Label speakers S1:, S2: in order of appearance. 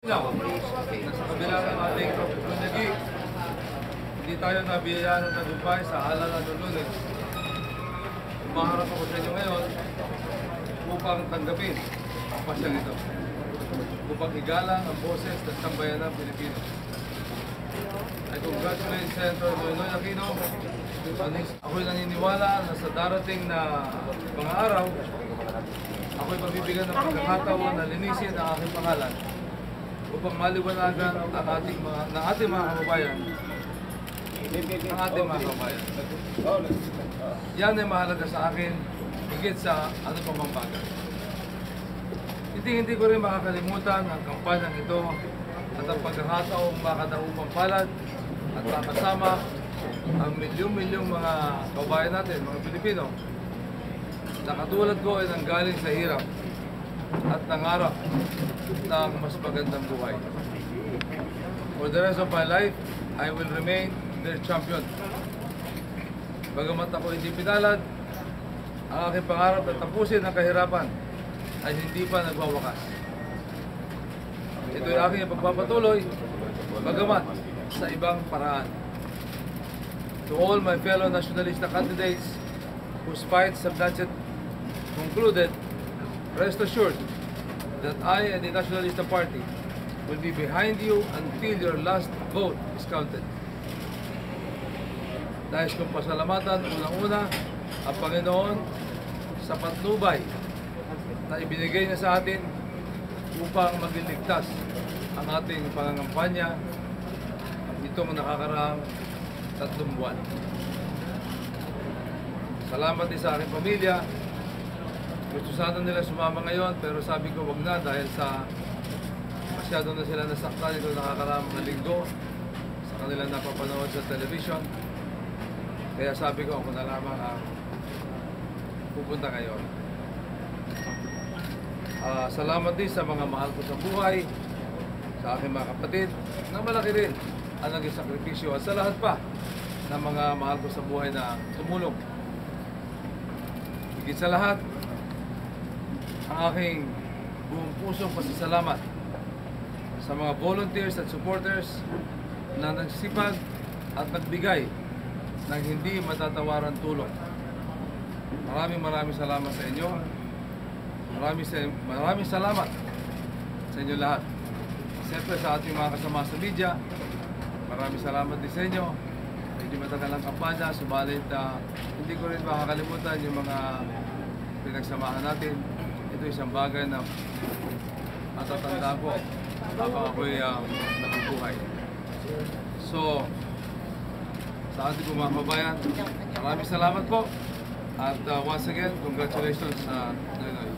S1: Nasa kabila ng ating kapitulagi, hindi tayo nabiyayaan ng tagumpay sa halalan ng Lunes. Umaharap ako sa inyo ngayon upang tanggapin ang pasyang ito, upang igalang ang boses ng sambayan ng Pilipino. I congratulate Senator Noynoy Aquino. Ako'y naniniwala na sa darating na mga araw, ako'y pagbibigyan ng pagkakataon na linisin ang aking pangalan upang maliwanagan ang ating mga kababayan. Yan ay mahalaga sa akin, higit sa ano pang mga bagay. Hindi ko rin makakalimutan ang kampanyang ito at ang pagkakataong makadaupang palad at makasama ang milyong-milyong mga kababayan natin, mga Pilipino, na katulad ko ay nanggaling sa hirap at nangarap ng mas magandang buhay. For the rest of my life, I will remain their champion. Bagamat ako hindi pinalad, ang aking pangarap na tapusin ang kahirapan ay hindi pa nagwawakas. Ito ay aking ipagpapatuloy, bagamat sa ibang paraan. To all my fellow nationalista candidates whose fights have not yet concluded, rest assured that I and the Nationalista Party will be behind you until your last vote is counted. Nais kong pasalamatan unang-una ang Panginoon sa patnubay na ibinigay niya sa atin upang magliligtas ang ating pangangampanya itong nakakaraang 3 buwan. Salamat din sa aking pamilya. Gusto sana nila sumama ngayon pero sabi ko wag na dahil sa masyado na sila nasaktan itong nakakaraang mga linggo sa kanilang napapanood sa television. Kaya sabi ko ako na lamang ang pupunta ngayon. Salamat din sa mga mahal ko sa buhay, sa aking mga kapatid, na malaki rin ang naging sakripisyo at sa lahat pa ng mga mahal ko sa buhay na tumulong. Higit sa lahat, ang aking buong pusong pasasalamat sa mga volunteers at supporters na nagsipag at nagbigay ng hindi matatawaran tulong. Maraming salamat sa inyo. Maraming salamat sa inyo lahat. Siyempre sa ating mga kasama sa media, maraming salamat din sa inyo. Hindi matagal ang kampanya, subalit hindi ko rin makakalimutan yung mga pinagsamahan natin. Ito isang bagay na matatanda ko habang ako'y nabubuhay. So, sa ating mga kababayan, maraming salamat po. At once again, congratulations sa Noynoy.